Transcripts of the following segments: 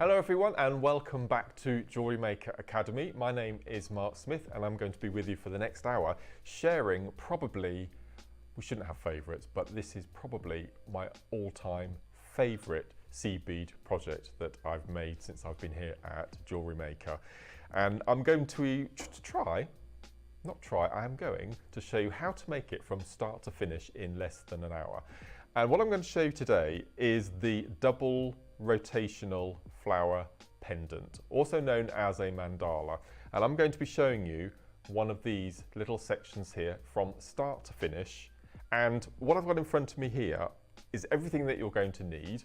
Hello everyone and welcome back to JewelleryMaker Academy. My name is Mark Smith and I'm going to be with you for the next hour sharing probably, we shouldn't have favourites, but this is probably my all-time favourite seed bead project that I've made since I've been here at JewelleryMaker. And I'm going to I am going to show you how to make it from start to finish in less than an hour. And what I'm going to show you today is the double rotational flower pendant, also known as a mandala. And I'm going to be showing you one of these little sections here from start to finish. And what I've got in front of me here is everything that you're going to need.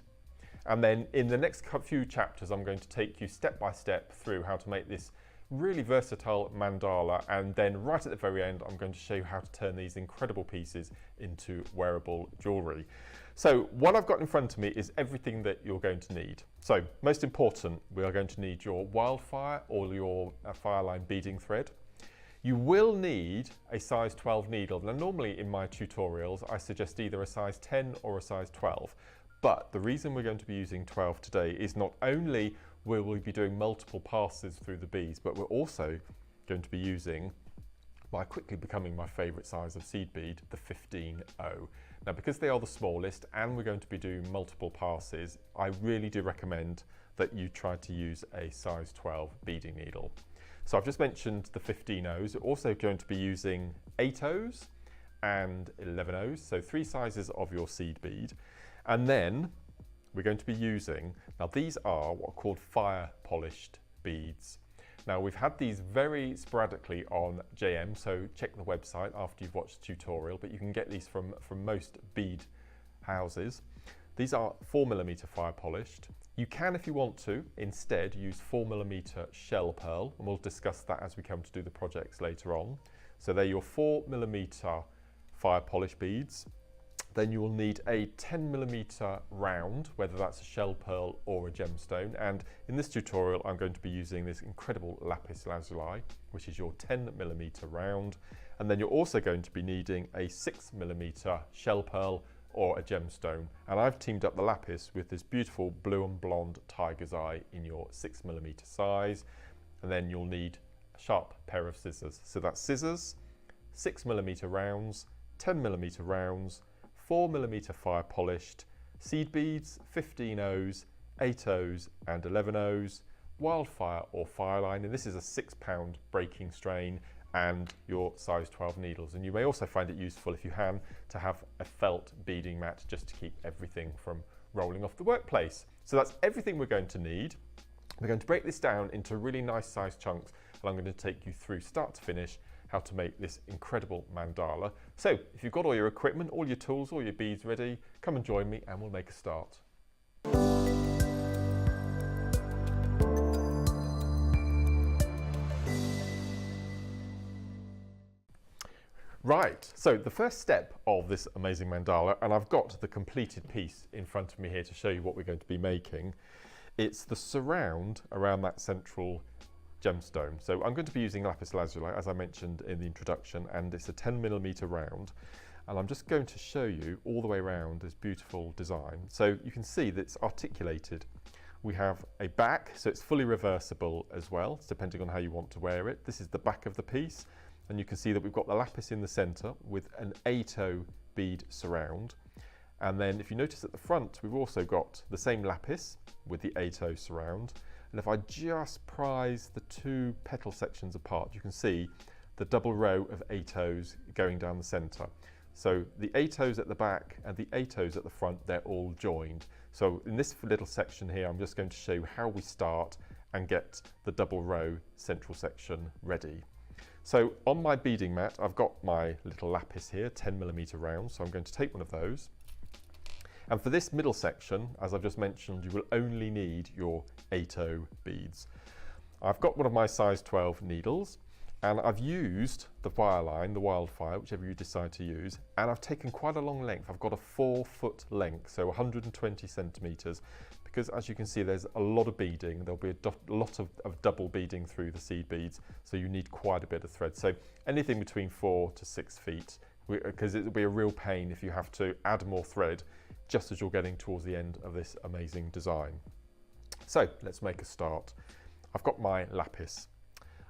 And then in the next few chapters, I'm going to take you step by step through how to make this really versatile mandala, and then right at the very end I'm going to show you how to turn these incredible pieces into wearable jewellery. So what I've got in front of me is everything that you're going to need. So most important, we are going to need your wildfire or your fireline beading thread. You will need a size 12 needle. Now normally in my tutorials I suggest either a size 10 or a size 12, but the reason we're going to be using 12 today is not only will we be doing multiple passes through the beads, but we're also going to be using quickly becoming my favourite size of seed bead, the 15-0. Now because they are the smallest and we're going to be doing multiple passes, I really do recommend that you try to use a size 12 beading needle. So I've just mentioned the 15-0s. We're also going to be using 8-0s and 11-0s, so 3 sizes of your seed bead. And then we're going to be using, now these are what are called fire polished beads. Now we've had these very sporadically on JM, so check the website after you've watched the tutorial, but you can get these from most bead houses. These are 4mm fire polished. You can, if you want to, instead use 4mm shell pearl, and we'll discuss that as we come to do the projects later on. So they're your 4mm fire polished beads. Then you will need a 10mm round, whether that's a shell pearl or a gemstone. And in this tutorial, I'm going to be using this incredible lapis lazuli, which is your 10mm round. And then you're also going to be needing a 6mm shell pearl or a gemstone. And I've teamed up the lapis with this beautiful blue and blonde tiger's eye in your 6mm size. And then you'll need a sharp pair of scissors. So that's scissors, 6mm rounds, 10mm rounds, 4mm fire polished, seed beads, 15-0s, 8-0s and 11-0s, wildfire or fireline, and this is a 6-pound breaking strain, and your size 12 needles. And you may also find it useful, if you can, to have a felt beading mat just to keep everything from rolling off the workplace. So that's everything we're going to need. We're going to break this down into really nice sized chunks, and I'm going to take you through start to finish how to make this incredible mandala. So if you've got all your equipment, all your tools, all your beads ready, come and join me and we'll make a start. Right, so the first step of this amazing mandala, and I've got the completed piece in front of me here to show you what we're going to be making. It's the surround around that central gemstone. So I'm going to be using lapis lazuli, as I mentioned in the introduction, and it's a 10mm round. And I'm just going to show you all the way around this beautiful design. So you can see that it's articulated. We have a back, so it's fully reversible as well, depending on how you want to wear it. This is the back of the piece, and you can see that we've got the lapis in the center with an 8-0 bead surround. And then if you notice at the front, we've also got the same lapis with the 8-0 surround. And if I just prise the two petal sections apart, you can see the double row of 8-0s going down the center. So the 8-0s at the back and the 8-0s at the front, they're all joined. So in this little section here, I'm just going to show you how we start and get the double row central section ready. So on my beading mat, I've got my little lapis here, 10mm round. So I'm going to take one of those. And for this middle section, as I've just mentioned, you will only need your 8-0 beads. I've got one of my size 12 needles, and I've used the fireline, the wildfire, whichever you decide to use, and I've taken quite a long length. I've got a 4-foot length, so 120 centimetres, because as you can see, there's a lot of beading. There'll be a lot of double beading through the seed beads, so you need quite a bit of thread. So anything between 4 to 6 feet, because it'll be a real pain if you have to add more thread just as you're getting towards the end of this amazing design. So let's make a start. I've got my lapis.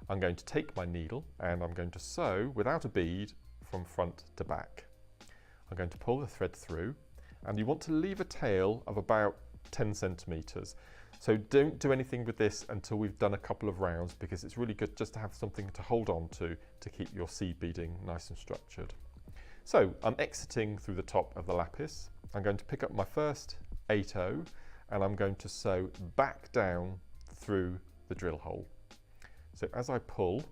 I'm going to take my needle and I'm going to sew without a bead from front to back. I'm going to pull the thread through, and you want to leave a tail of about 10 centimeters. So don't do anything with this until we've done a couple of rounds, because it's really good just to have something to hold on to keep your seed beading nice and structured. So I'm exiting through the top of the lapis. I'm going to pick up my first 8/0 and I'm going to sew back down through the drill hole. So as I pull,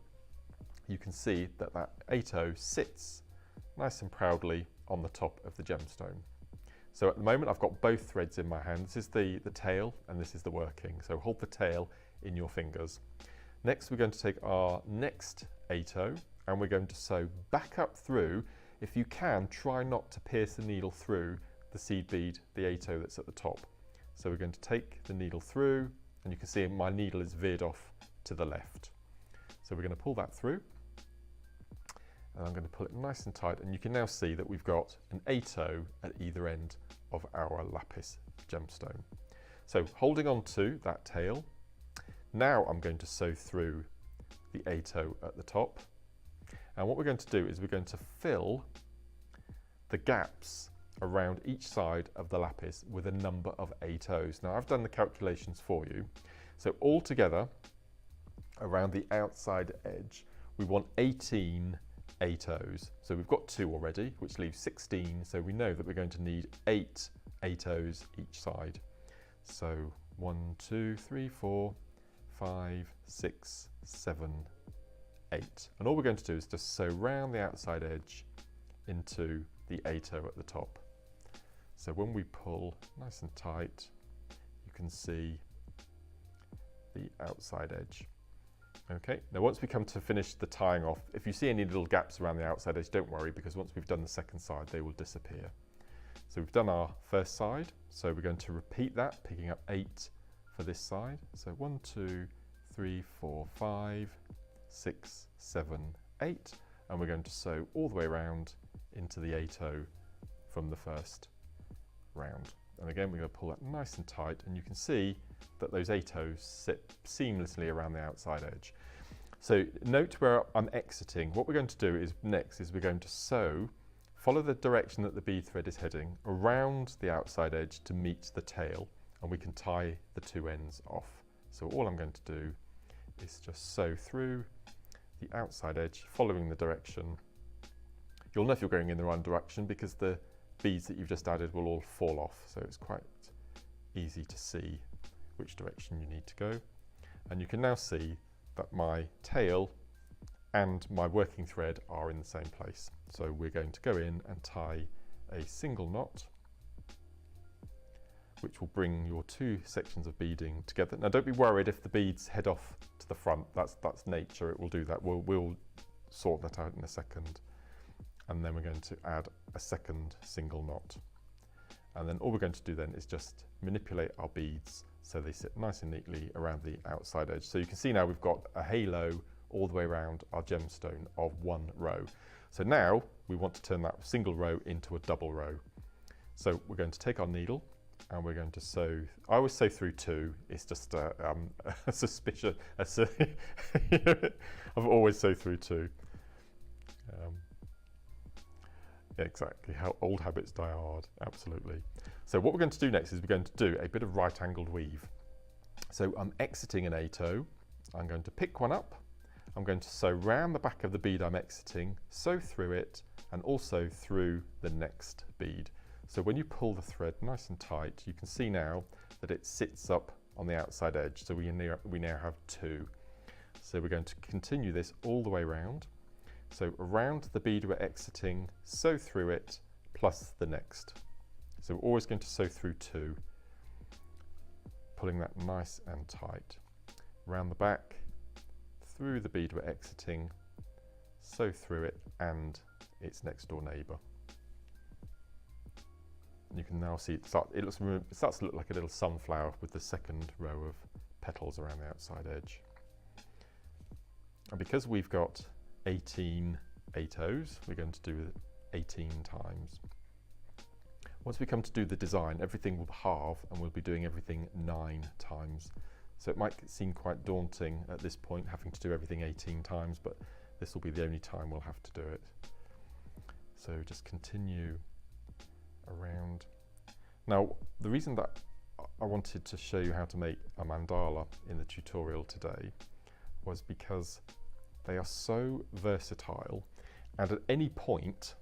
you can see that that 8/0 sits nice and proudly on the top of the gemstone. So at the moment I've got both threads in my hand. This is the tail and this is the working. So hold the tail in your fingers. Next we're going to take our next 8/0 and we're going to sew back up through. If you can, try not to pierce the needle through the seed bead, the 8/0 that's at the top. So we're going to take the needle through, and you can see my needle is veered off to the left. So we're going to pull that through, and I'm going to pull it nice and tight, and you can now see that we've got an 8/0 at either end of our lapis gemstone. So holding on to that tail, now I'm going to sew through the 8/0 at the top, and what we're going to do is we're going to fill the gaps around each side of the lapis with a number of 8/0s. Now I've done the calculations for you. So altogether, around the outside edge, we want 18 8/0s. So we've got 2 already, which leaves 16. So we know that we're going to need 8 8/0s each side. So 1, 2, 3, 4, 5, 6, 7, 8. And all we're going to do is just sew round the outside edge into the 8/0 at the top. So when we pull nice and tight, you can see the outside edge. Okay, now once we come to finish the tying off, if you see any little gaps around the outside edge, don't worry, because once we've done the second side, they will disappear. So we've done our first side, so we're going to repeat that, picking up 8 for this side. So 1, 2, 3, 4, 5, 6, 7, 8, and we're going to sew all the way around into the 8/0 from the first round. And again, we're going to pull that nice and tight, and you can see that those 8/0s sit seamlessly around the outside edge. So note where I'm exiting. What we're going to do is next is we're going to sew, follow the direction that the bead thread is heading around the outside edge to meet the tail, and we can tie the 2 ends off. So all I'm going to do is just sew through the outside edge, following the direction. You'll know if you're going in the right direction because the beads that you've just added will all fall off, so it's quite easy to see which direction you need to go. And you can now see that my tail and my working thread are in the same place. So we're going to go in and tie a single knot, which will bring your 2 sections of beading together. Now don't be worried if the beads head off to the front, that's nature, it will do that. We'll sort that out in a second. And then we're going to add a second single knot. And then all we're going to do then is just manipulate our beads so they sit nice and neatly around the outside edge. So you can see now we've got a halo all the way around our gemstone of 1 row. So now we want to turn that single row into a double row. So we're going to take our needle and we're going to sew. I always sew through 2. It's just a suspicion. I've always sewed through 2. Exactly, how old habits die hard, absolutely. So what we're going to do next is we're going to do a bit of right-angled weave. So I'm exiting an 8/0, I'm going to pick one up, I'm going to sew round the back of the bead I'm exiting, sew through it, and also through the next bead. So when you pull the thread nice and tight, you can see now that it sits up on the outside edge, so we now have 2. So we're going to continue this all the way around. So around the bead we're exiting, sew through it, plus the next. So we're always going to sew through 2, pulling that nice and tight. Round the back, through the bead we're exiting, sew through it and its next door neighbour. You can now see it starts to look like a little sunflower with the second row of petals around the outside edge. And because we've got 18 8/0s, we're going to do it 18 times. Once we come to do the design, everything will halve and we'll be doing everything 9 times. So it might seem quite daunting at this point, having to do everything 18 times, but this will be the only time we'll have to do it. So just continue around. Now, the reason that I wanted to show you how to make a mandala in the tutorial today was because they are so versatile, and at any point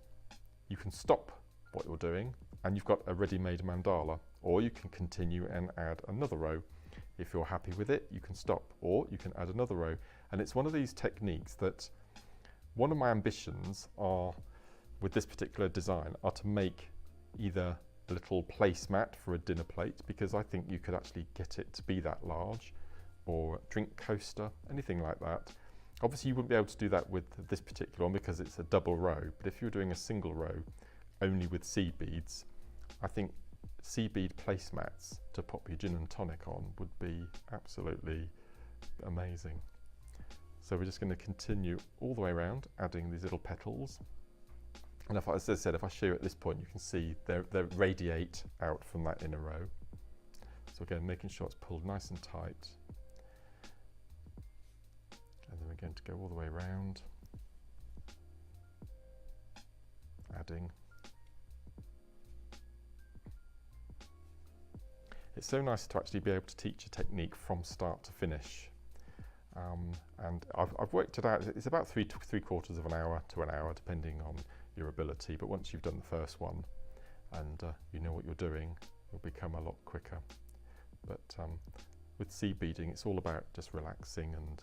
you can stop what you're doing and you've got a ready-made mandala, or you can continue and add another row. If you're happy with it, you can stop, or you can add another row. And it's one of these techniques that one of my ambitions are, with this particular design, are to make either a little placemat for a dinner plate, because I think you could actually get it to be that large, or a drink coaster, anything like that. Obviously you wouldn't be able to do that with this particular one because it's a double row, but if you're doing a single row only with seed beads, I think seed bead placemats to pop your gin and tonic on would be absolutely amazing. So we're just going to continue all the way around, adding these little petals. And if, as I said, if I show you at this point, you can see they radiate out from that inner row. So again, making sure it's pulled nice and tight. And then we're going to go all the way around, adding. It's so nice to actually be able to teach a technique from start to finish. And I've worked it out, it's about three quarters of an hour to an hour, depending on your ability. But once you've done the first one and you know what you're doing, you'll become a lot quicker. But with seed beading, it's all about just relaxing and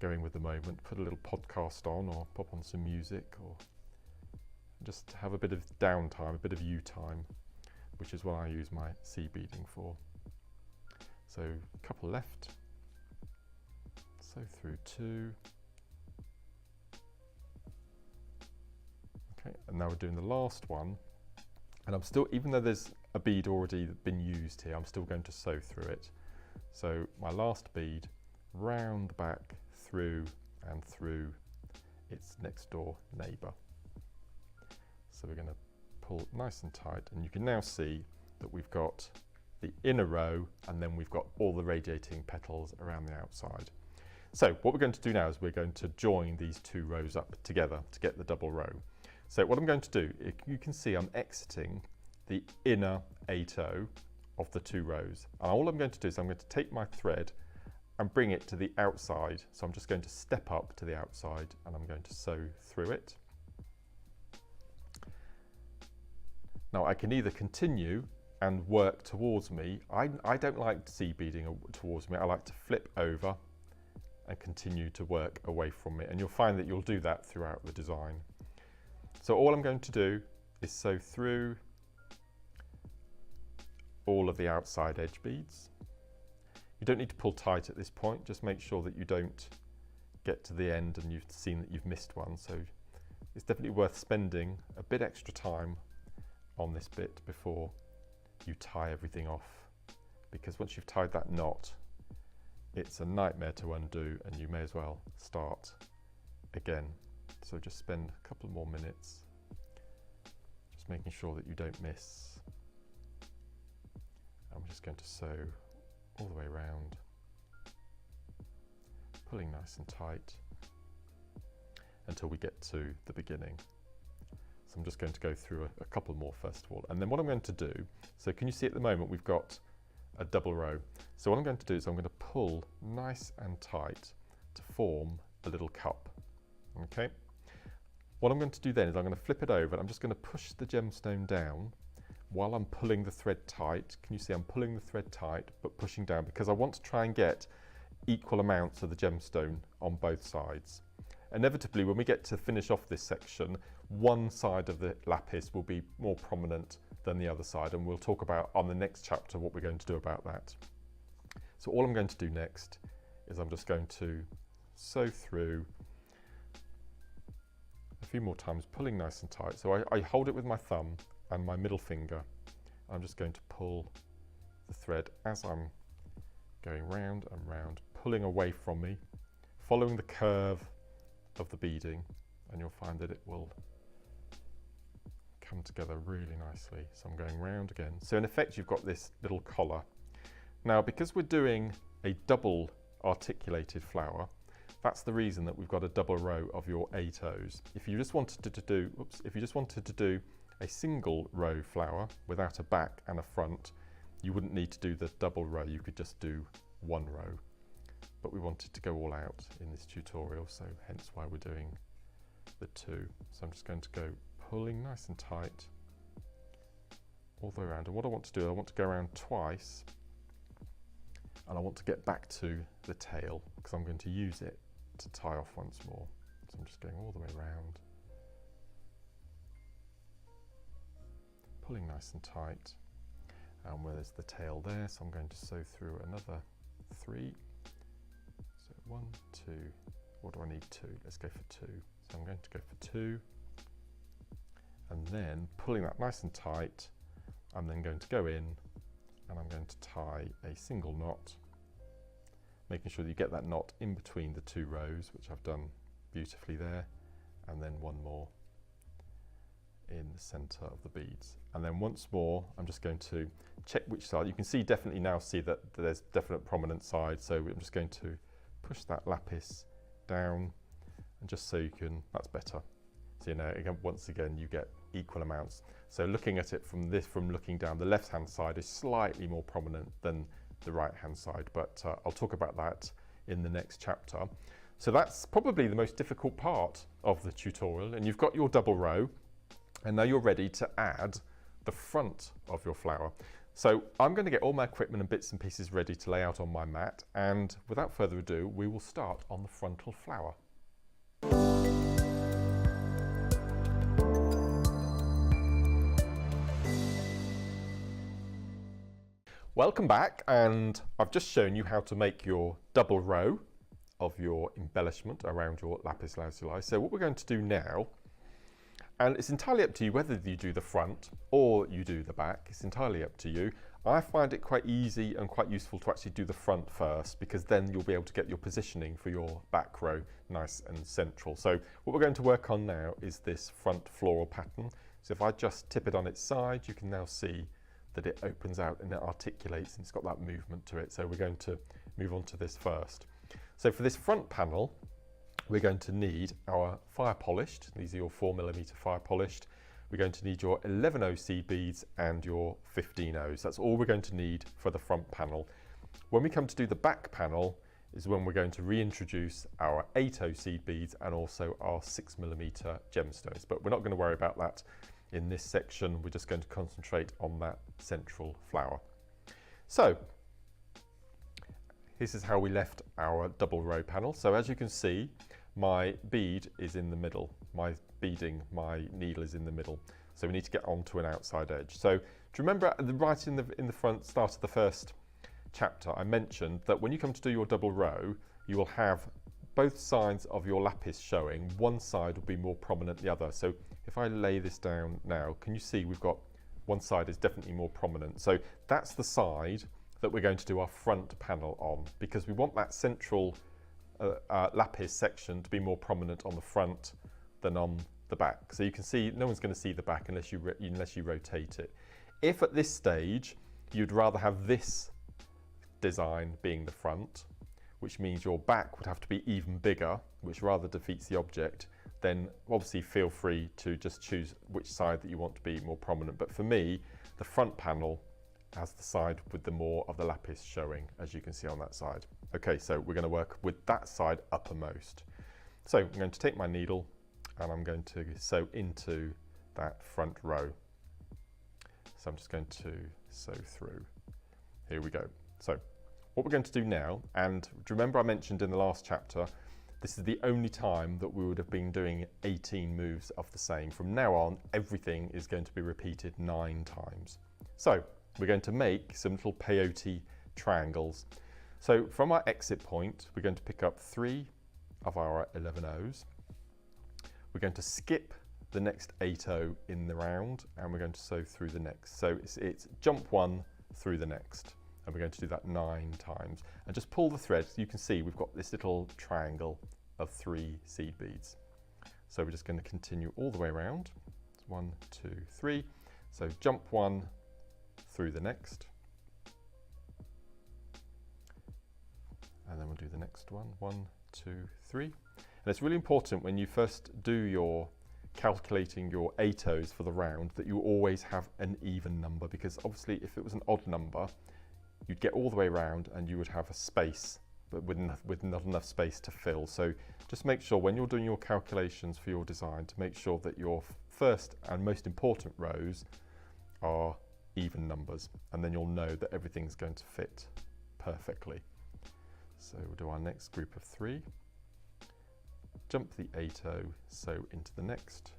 going with the moment. Put a little podcast on, or pop on some music, or just have a bit of downtime, a bit of you time, which is what I use my seed beading for. So a couple left. So through 2. Okay, and now we're doing the last one. And I'm still, even though there's a bead already been used here, I'm still going to sew through it. So my last bead, round back through and through its next door neighbour. So we're going to pull nice and tight, and you can now see that we've got the inner row and then we've got all the radiating petals around the outside. So what we're going to do now is we're going to join these 2 rows up together to get the double row. So what I'm going to do, you can see I'm exiting the inner 8/0 of the 2 rows. And all I'm going to do is I'm going to take my thread and bring it to the outside. So I'm just going to step up to the outside and I'm going to sew through it. Now I can either continue and work towards me. I don't like seed beading towards me. I like to flip over and continue to work away from me. And you'll find that you'll do that throughout the design. So all I'm going to do is sew through all of the outside edge beads. You don't need to pull tight at this point. Just make sure that you don't get to the end and you've seen that you've missed one. So it's definitely worth spending a bit extra time on this bit before you tie everything off, because once you've tied that knot, it's a nightmare to undo, and you may as well start again. So just spend a couple more minutes just making sure that you don't miss. I'm just going to sew all the way around, pulling nice and tight until we get to the beginning. So I'm just going to go through a couple more first of all, and then what I'm going to do, so can you see at the moment we've got a double row. So what I'm going to do is I'm going to pull nice and tight to form a little cup. Okay. What I'm going to do then is I'm going to flip it over and I'm just going to push the gemstone down while I'm pulling the thread tight. Can you see I'm pulling the thread tight but pushing down, because I want to try and get equal amounts of the gemstone on both sides. Inevitably, when we get to finish off this section, one side of the lapis will be more prominent than the other side, and we'll talk about on the next chapter what we're going to do about that. So all I'm going to do next is I'm just going to sew through a few more times, pulling nice and tight. So I hold it with my thumb and my middle finger. I'm just going to pull the thread as I'm going round and round, pulling away from me, following the curve of the beading, and you'll find that it will come together really nicely. So I'm going round again. So in effect, you've got this little collar. Now, because we're doing a double articulated flower, that's the reason that we've got a double row of your 8 O's. If you just wanted to do a single row flower without a back and a front, you wouldn't need to do the double row, you could just do one row. But we wanted to go all out in this tutorial, so hence why we're doing the 2. So I'm just going to go pulling nice and tight all the way around. And what I want to do, I want to go around twice, and I want to get back to the tail because I'm going to use it to tie off once more. So I'm just going all the way around, pulling nice and tight, and where there's the tail there, so I'm going to sew through another 3. So 1, 2, what do I need? 2, let's go for 2. So I'm going to go for 2, and then pulling that nice and tight, I'm then going to go in and I'm going to tie a single knot, making sure that you get that knot in between the 2 rows, which I've done beautifully there, and then one more in the center of the beads. And then once more, I'm just going to check which side. You can see, definitely now see that there's definite prominent side, so I'm just going to push that lapis down, and just so you can, that's better. So you know, again, once again, you get equal amounts. So looking at it from looking down, the left-hand side is slightly more prominent than the right-hand side, but I'll talk about that in the next chapter. So that's probably the most difficult part of the tutorial, and you've got your double row, and now you're ready to add the front of your flower. So I'm going to get all my equipment and bits and pieces ready to lay out on my mat, and without further ado, we will start on the frontal flower. Welcome back, and I've just shown you how to make your double row of your embellishment around your lapis lazuli. So what we're going to do now, and it's entirely up to you whether you do the front or you do the back, it's entirely up to you. I find it quite easy and quite useful to actually do the front first, because then you'll be able to get your positioning for your back row nice and central. So what we're going to work on now is this front floral pattern. So if I just tip it on its side, you can now see that it opens out and it articulates and it's got that movement to it. So we're going to move on to this first. So for this front panel, we're going to need our fire polished. These are your 4mm fire polished. We're going to need your 11O seed beads and your 15Os. That's all we're going to need for the front panel. When we come to do the back panel is when we're going to reintroduce our 8O seed beads and also our 6mm gemstones. But we're not going to worry about that in this section. We're just going to concentrate on that central flower. So this is how we left our double row panel. So as you can see, my bead is in the middle. My needle is in the middle. So we need to get onto an outside edge. So do you remember right in the front start of the first chapter, I mentioned that when you come to do your double row, you will have both sides of your lapis showing. One side will be more prominent than the other. So if I lay this down now, can you see we've got one side is definitely more prominent. So that's the side that we're going to do our front panel on, because we want that central lapis section to be more prominent on the front than on the back. So you can see no one's going to see the back unless you rotate it. If at this stage you'd rather have this design being the front, which means your back would have to be even bigger, which rather defeats the object, then obviously feel free to just choose which side that you want to be more prominent. But for me, the front panel has the side with the more of the lapis showing, as you can see on that side. Okay, so we're going to work with that side uppermost. So I'm going to take my needle and I'm going to sew into that front row. So I'm just going to sew through. Here we go. So what we're going to do now, and remember I mentioned in the last chapter, this is the only time that we would have been doing 18 moves of the same. From now on, everything is going to be repeated 9 times. So we're going to make some little peyote triangles. So from our exit point, we're going to pick up 3 of our 11Os. We're going to skip the next 8O in the round, and we're going to sew through the next. So it's jump 1 through the next. And we're going to do that 9 times. And just pull the thread. You can see we've got this little triangle of 3 seed beads. So we're just going to continue all the way around. So 1, 2, 3. So jump one through the next. And then we'll do the next one, 1, 2, 3. And it's really important when you first do your calculating your ATOs for the round that you always have an even number, because obviously if it was an odd number, you'd get all the way around and you would have a space, but with not enough space to fill. So just make sure when you're doing your calculations for your design to make sure that your first and most important rows are even numbers, and then you'll know that everything's going to fit perfectly. So we'll do our next group of 3, jump the ATO, sew into the next,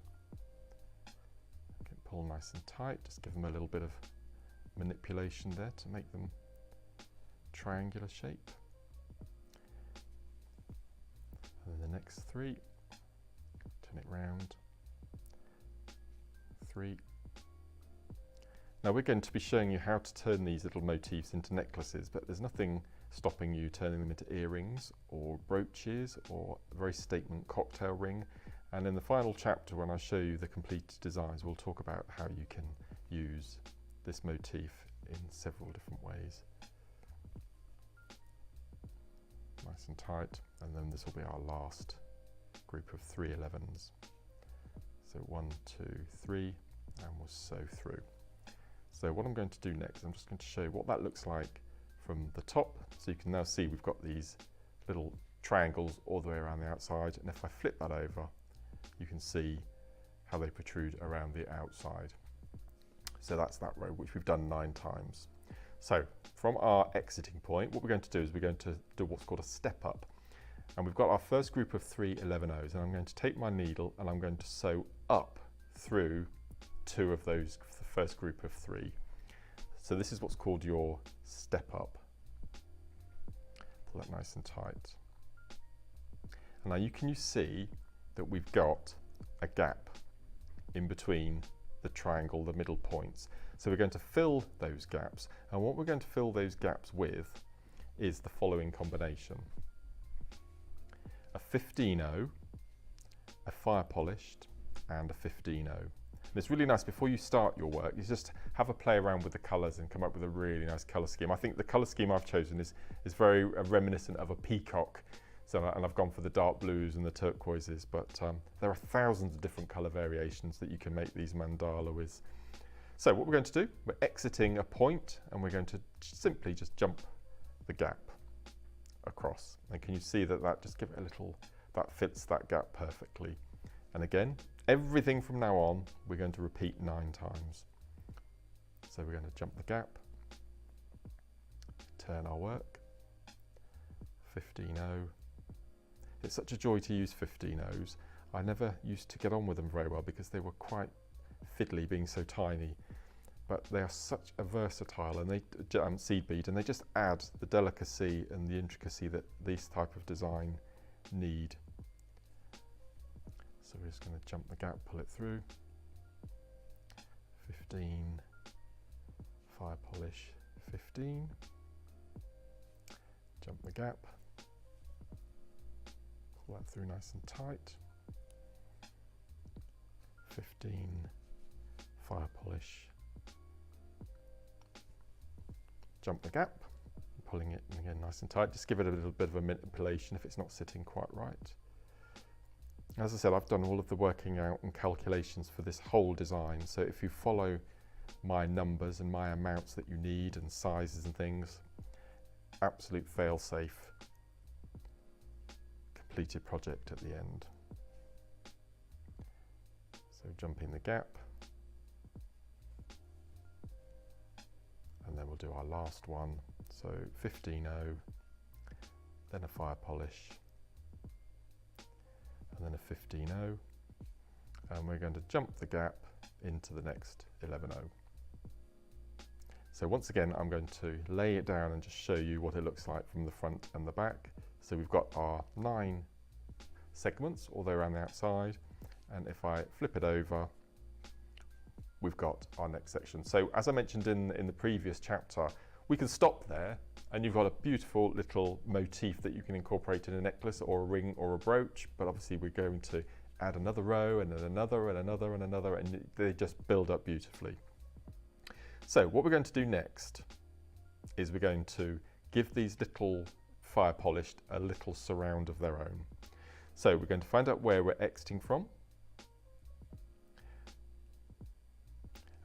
pull nice and tight, just give them a little bit of manipulation there to make them triangular shape. And then the next 3, turn it round, 3. Now we're going to be showing you how to turn these little motifs into necklaces, but there's nothing stopping you turning them into earrings or brooches or a very statement cocktail ring. And in the final chapter, when I show you the completed designs, we'll talk about how you can use this motif in several different ways. Nice and tight, and then this will be our last group of 3 11s. So 1, 2, 3, and we'll sew through. So what I'm going to do next, I'm just going to show you what that looks like from the top. So you can now see we've got these little triangles all the way around the outside, and if I flip that over, you can see how they protrude around the outside. So that's that row, which we've done 9 times. So from our exiting point, what we're going to do is we're going to do what's called a step up. And we've got our first group of 3 11-ohs, and I'm going to take my needle and I'm going to sew up through 2 of those, the first group of 3. So this is what's called your step up. Pull that nice and tight. And now you see that we've got a gap in between the triangle, the middle points. So we're going to fill those gaps, and what we're going to fill those gaps with is the following combination: a 15-0, a fire polished, and a 15-0. And it's really nice before you start your work, you just have a play around with the colours and come up with a really nice colour scheme. I think the colour scheme I've chosen is very reminiscent of a peacock. So, and I've gone for the dark blues and the turquoises, but there are thousands of different colour variations that you can make these mandala with. So what we're going to do, we're exiting a point and we're going to simply just jump the gap across. And can you see that just give it a little, that fits that gap perfectly. And again, everything from now on, we're going to repeat 9 times. So we're going to jump the gap, turn our work, 15-0. It's such a joy to use 15-ohs. I never used to get on with them very well because they were quite fiddly, being so tiny. But they are such a versatile and they seed bead, and they just add the delicacy and the intricacy that this type of design need. So we're just going to jump the gap, pull it through. 15, fire polish, 15. Jump the gap. Pull that through nice and tight. 15, fire polish. Jump the gap, pulling it again nice and tight. Just give it a little bit of a manipulation if it's not sitting quite right. As I said, I've done all of the working out and calculations for this whole design. So if you follow my numbers and my amounts that you need and sizes and things, absolute fail-safe completed project at the end. So jumping the gap, and then we'll do our last one. So 15-0, then a fire polish, and then a 15-0, and we're going to jump the gap into the next 11-0. So once again, I'm going to lay it down and just show you what it looks like from the front and the back. So we've got our 9 segments all the way around the outside, and if I flip it over, we've got our next section. So as I mentioned in the previous chapter, we can stop there and you've got a beautiful little motif that you can incorporate in a necklace or a ring or a brooch, but obviously we're going to add another row and then another and another and another, and they just build up beautifully. So what we're going to do next is we're going to give these little fire polished a little surround of their own. So we're going to find out where we're exiting from.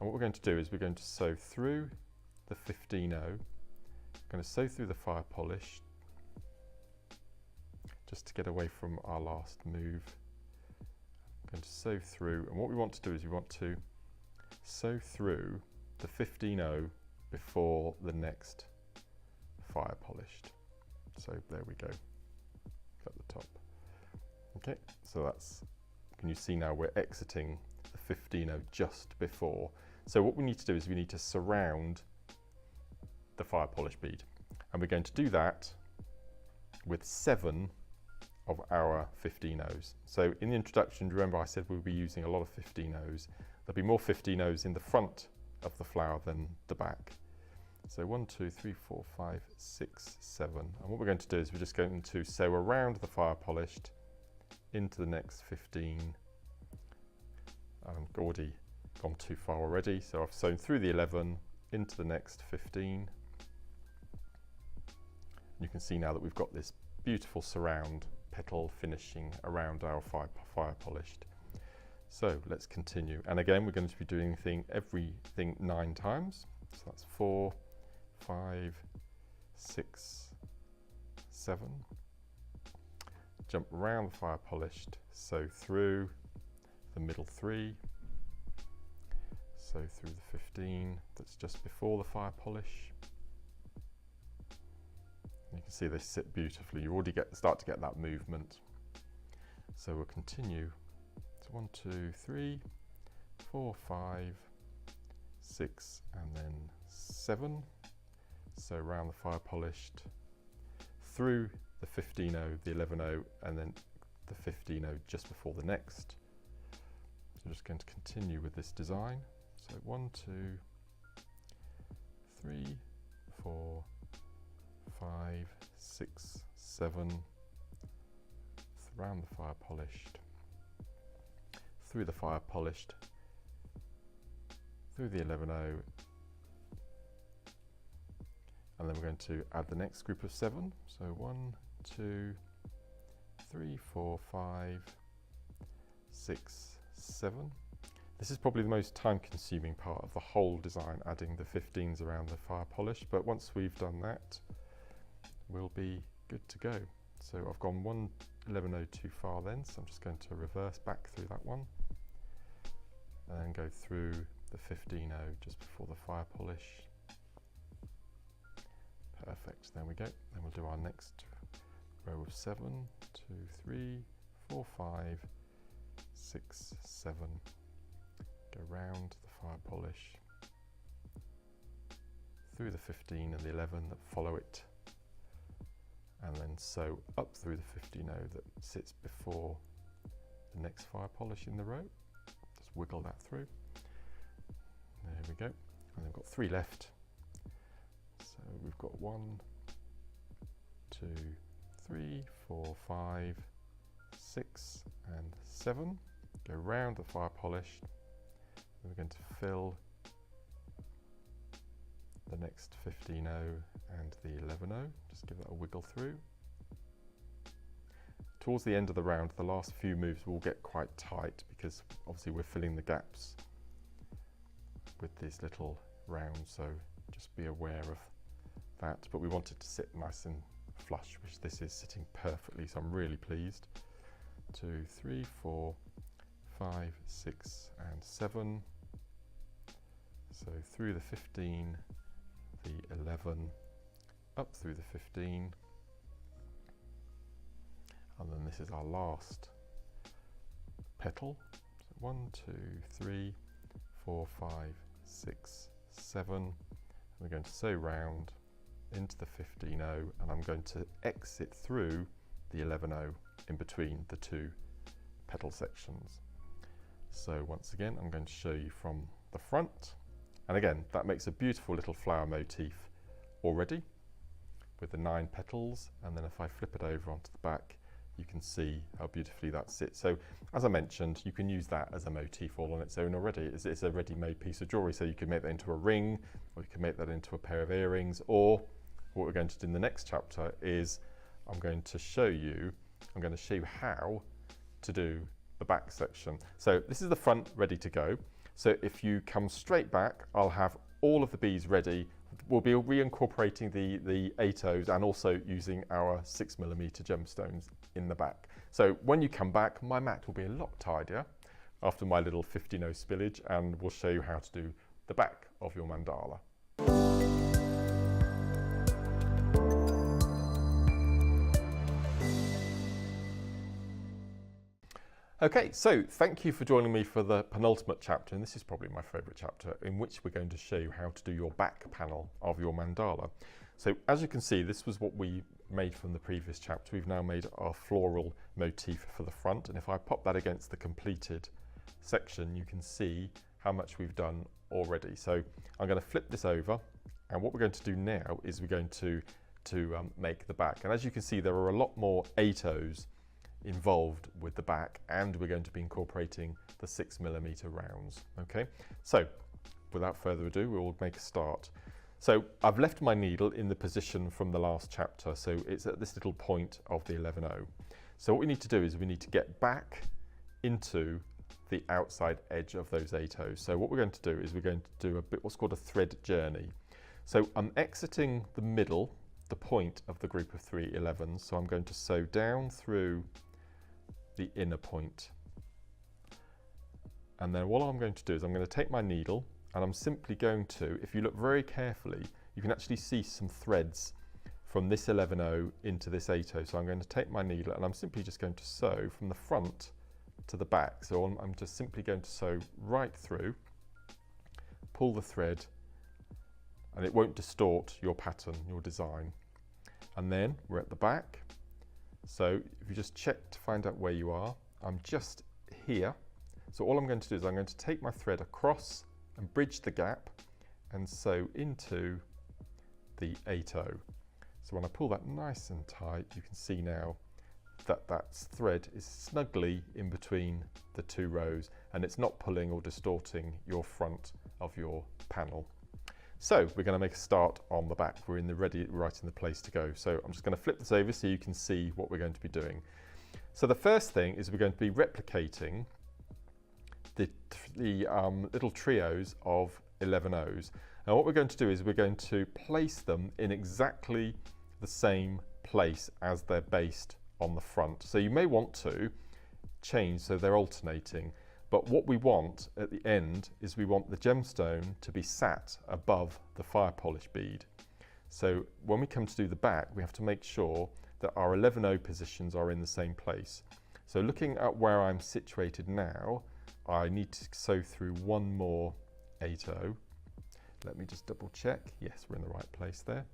And what we're going to do is we're going to sew through the 15-0, going to sew through the fire polish just to get away from our last move. I'm going to sew through, and what we want to do is we want to sew through the 15-0 before the next fire polished. So there we go, at the top. Okay, so that's, can you see now we're exiting the 15-0 just before. So what we need to do is we need to surround the fire polish bead, and we're going to do that with 7 of our 15-0s. So in the introduction, remember I said we'll be using a lot of 15-0s. There'll be more 15-0s in the front of the flower than the back. So 1, 2, 3, 4, 5, 6, 7. And what we're going to do is we're just going to sew around the fire polished into the next 15. I've already gone too far already, so I've sewn through the 11 into the next 15. You can see now that we've got this beautiful surround petal finishing around our fire polished. So let's continue, and again we're going to be doing everything 9 times. So that's 4, 5, 6, 7. Jump around the fire polished, sew through the middle 3, sew through the 15 that's just before the fire polish. You can see they sit beautifully. You already start to get that movement. So we'll continue. So 1, 2, 3, 4, 5, 6, and then 7. So around the fire polished, through the 15-0, the 11-0, and then the 15-0 just before the next. So I'm just going to continue with this design. So 1, 2, 3, 4, 5, 6, 7, around the fire polished, through the fire polished, through the 11-0, and then we're going to add the next group of 7. So 1, 2, 3, 4, 5, 6, 7. This is probably the most time-consuming part of the whole design, adding the 15s around the fire polish, but once we've done that, we'll be good to go. So I've gone 1 11-0 too far then, so I'm just going to reverse back through that one, and then go through the 15-0 just before the fire polish. Perfect, there we go. Then we'll do our next row of 7, 2, 3, 4, 5, 6, 7. Go round the fire polish, through the 15 and the 11 that follow it, and then sew up through the 15-0 that sits before the next fire polish in the row. Just wiggle that through. There we go. And then we've got 3 left. So we've got 1, 2, 3, 4, 5, 6, and 7. Go round the fire polish. We're going to fill the next 15-0 and the 11-0. Just give that a wiggle through. Towards the end of the round, the last few moves will get quite tight because obviously we're filling the gaps with these little rounds, so just be aware of that. But we want it to sit nice and flush, which this is sitting perfectly, so I'm really pleased. 2, 3, 4, 5, 6, and 7. So through the 15, the 11, up through the 15, and then this is our last petal. So 1, 2, 3, 4, 5, 6, 7. We're going to sew round into the 15-0, and I'm going to exit through the 11-0 in between the 2 petal sections. So once again, I'm going to show you from the front. And again, that makes a beautiful little flower motif already with the 9 petals. And then if I flip it over onto the back, you can see how beautifully that sits. So as I mentioned, you can use that as a motif all on its own already. It's a ready-made piece of jewellery, so you can make that into a ring, or you can make that into a pair of earrings, or what we're going to do in the next chapter is I'm going to show you how to do the back section. So this is the front ready to go. So if you come straight back, I'll have all of the beads ready. We'll be reincorporating the 8/0s and also using our 6mm gemstones in the back. So when you come back, my mat will be a lot tidier after my little 50 no spillage, and we'll show you how to do the back of your mandala. Okay, so thank you for joining me for the penultimate chapter, and this is probably my favourite chapter, in which we're going to show you how to do your back panel of your mandala. So as you can see, this was what we made from the previous chapter. We've now made our floral motif for the front, and if I pop that against the completed section, you can see how much we've done already. So I'm going to flip this over, and what we're going to do now is we're going to make the back. And as you can see, there are a lot more 8/0s involved with the back, and we're going to be incorporating the 6mm rounds. Okay, so without further ado, we will make a start. So I've left my needle in the position from the last chapter, so it's at this little point of the 11/0. So what we need to do is we need to get back into the outside edge of those 8/0s. So what we're going to do is we're going to do a bit what's called a thread journey. So I'm exiting the middle, the point of the group of 3 11s, so I'm going to sew down through the inner point, and then what I'm going to do is I'm going to take my needle, and I'm simply going to, if you look very carefully, you can actually see some threads from this 11/0 into this 8/0. So I'm going to take my needle, and I'm simply just going to sew from the front to the back. So I'm just simply going to sew right through, pull the thread, and it won't distort your pattern, your design. And then we're at the back. So if you just check to find out where you are, I'm just here. So all I'm going to do is I'm going to take my thread across and bridge the gap and sew into the 8/0. So when I pull that nice and tight, you can see now that that thread is snugly in between the 2 rows, and it's not pulling or distorting your front of your panel. So we're going to make a start on the back. We're right in the place to go. So I'm just going to flip this over so you can see what we're going to be doing. So the first thing is we're going to be replicating the little trios of 11/0s. Now what we're going to do is we're going to place them in exactly the same place as they're based on the front. So you may want to change so they're alternating. But what we want at the end is we want the gemstone to be sat above the fire polish bead. So when we come to do the back, we have to make sure that our 11/0 positions are in the same place. So looking at where I'm situated now, I need to sew through one more 8/0. Let me just double check. Yes, we're in the right place there.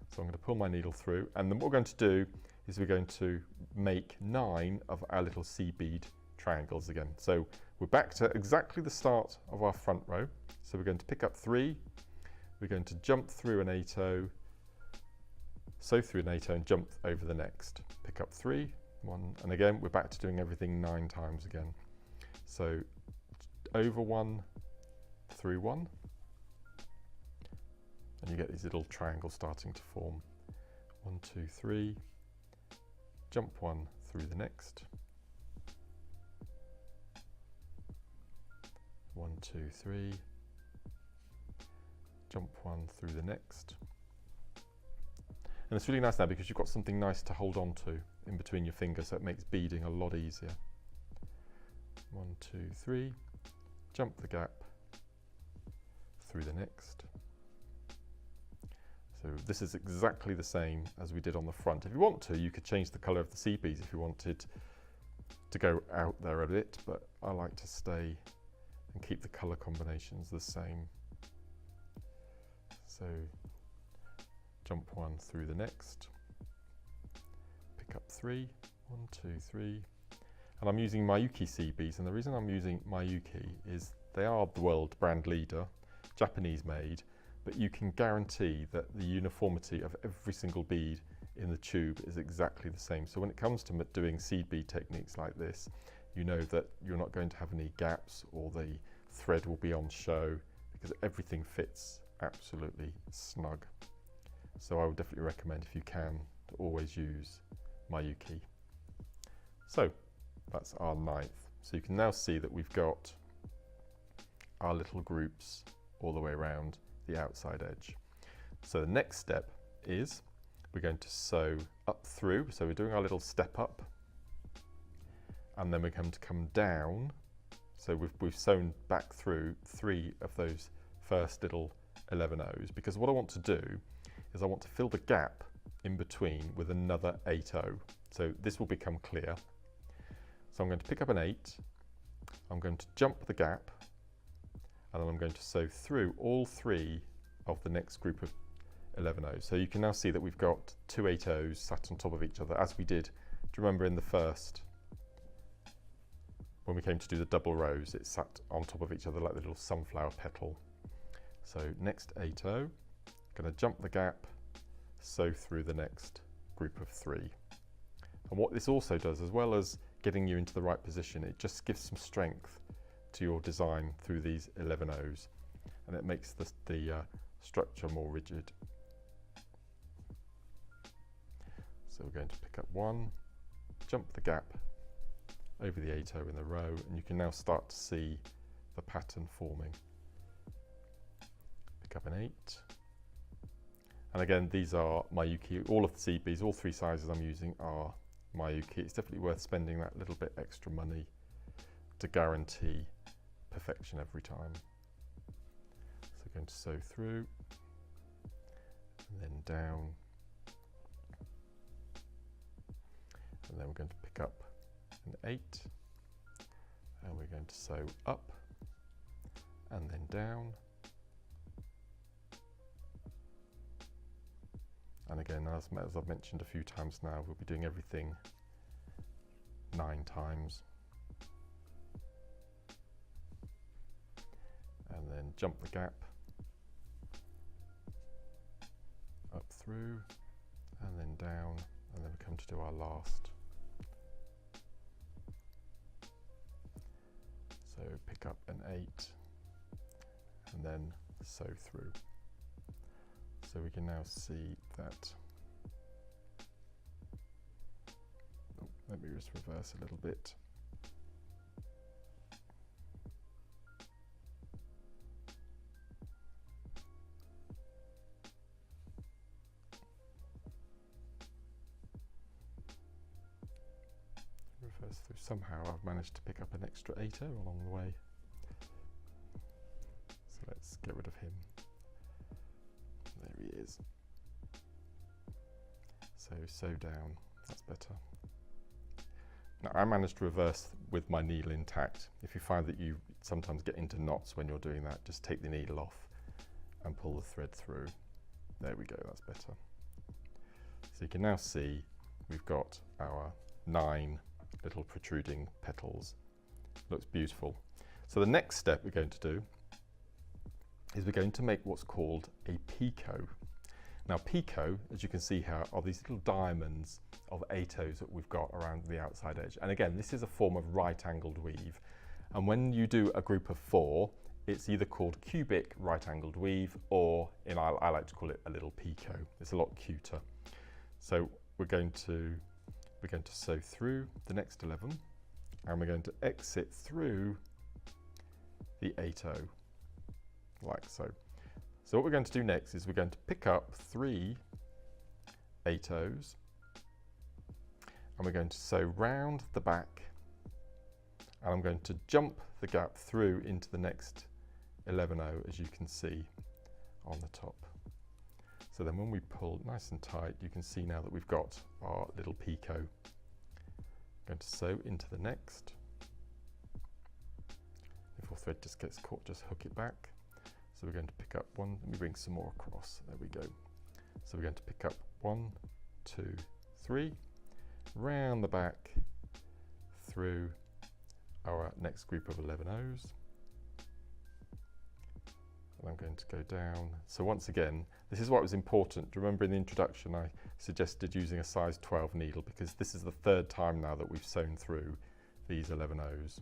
So I'm going to pull my needle through, and then what we're going to do is we're going to make 9 of our little C bead triangles again. So we're back to exactly the start of our front row. So we're going to pick up 3, we're going to jump through an 8/0, sew through an 8/0 and jump over the next. Pick up 3, 1, and again we're back to doing everything 9 times again. So over 1, through 1, and you get these little triangles starting to form. 1, 2, 3, jump 1 through the next. 1, 2, 3, jump 1 through the next. And it's really nice now because you've got something nice to hold on to in between your fingers, so it makes beading a lot easier. 1, 2, 3, jump the gap through the next. So this is exactly the same as we did on the front. If you want to, you could change the colour of the sea beads if you wanted to go out there a bit, but I like to stay and keep the colour combinations the same. So jump 1 through the next, pick up 3, 1, 2, 3, and I'm using Miyuki sea beads, and the reason I'm using Miyuki is they are the world brand leader, Japanese made, but you can guarantee that the uniformity of every single bead in the tube is exactly the same. So when it comes to doing seed bead techniques like this, you know that you're not going to have any gaps or the thread will be on show because everything fits absolutely snug. So I would definitely recommend, if you can, to always use Miyuki. So that's our 9th. So you can now see that we've got our little groups all the way around the outside edge. So the next step is we're going to sew up through. So we're doing our little step up, and then we're going to come down. So we've sewn back through 3 of those first little 11 O's, because what I want to do is I want to fill the gap in between with another 8 O. So this will become clear. So I'm going to pick up an 8, I'm going to jump the gap, and then I'm going to sew through all 3 of the next group of 11 O's. So you can now see that we've got 2 8 O's sat on top of each other, as we did. Do you remember in the first, when we came to do the double rows, it sat on top of each other like the little sunflower petal. So next 8 O, going to jump the gap, sew through the next group of 3. And what this also does, as well as getting you into the right position, it just gives some strength to your design through these 11 O's, and it makes the structure more rigid. So we're going to pick up 1, jump the gap over the 8 O in the row, and you can now start to see the pattern forming. Pick up an 8, and again these are Miyuki. All of the seed beads, all 3 sizes I'm using are Miyuki. It's definitely worth spending that little bit extra money to guarantee perfection every time. So going to sew through, and then down, and then we're going to pick up an 8, and we're going to sew up and then down, and again, as I've mentioned a few times now, we'll be doing everything 9 times, and then jump the gap, up through, and then down, and then we come to do our last. So pick up an 8 and then sew through. So we can now see that. Oh, let me just reverse a little bit. Reverse through. Somehow I've managed to pick up an extra 8 O along the way. So let's get rid of him. There he is. So sew down, that's better. Now I managed to reverse with my needle intact. If you find that you sometimes get into knots when you're doing that, just take the needle off and pull the thread through. There we go, that's better. So you can now see we've got our 9 little protruding petals. Looks beautiful. So the next step we're going to do is we're going to make what's called a picot. Now picot, as you can see here, are these little diamonds of 8 O's that we've got around the outside edge. And again, this is a form of right-angled weave. And when you do a group of 4, it's either called cubic right-angled weave, or I like to call it a little picot. It's a lot cuter. So we're going to sew through the next 11, and we're going to exit through the 8 O, like so. So what we're going to do next is we're going to pick up 3 8 O's, and we're going to sew round the back, and I'm going to jump the gap through into the next 11 O, as you can see on the top. So then when we pull nice and tight, you can see now that we've got our little picot. I'm going to sew into the next. If your thread just gets caught, just hook it back. So we're going to pick up 1, let me bring some more across, there we go. So we're going to pick up 1, 2, 3, round the back through our next group of 11 O's. And I'm going to go down. So once again, this is what was important. Remember in the introduction I suggested using a size 12 needle because this is the third time now that we've sewn through these 11 O's.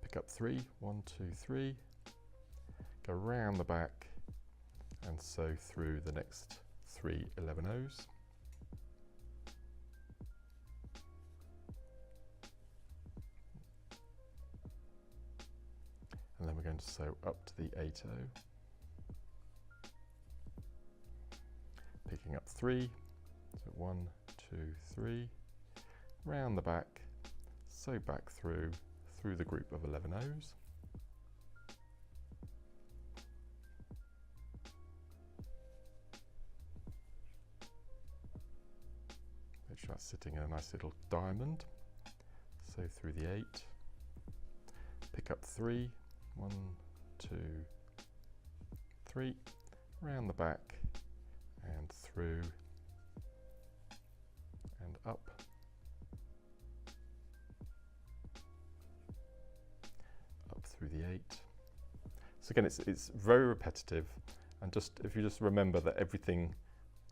Pick up 3, 1, 2, 3, go round the back and sew through the next 3 11 O's. And then we're going to sew up to the 8O, picking up 3, so 1, 2, 3, round the back, sew back through the group of 11 O's. Make sure that's sitting in a nice little diamond, sew through the 8, pick up 3, 1, 2, 3, round the back and through and up, through the 8. So again, it's very repetitive, and just if you just remember that everything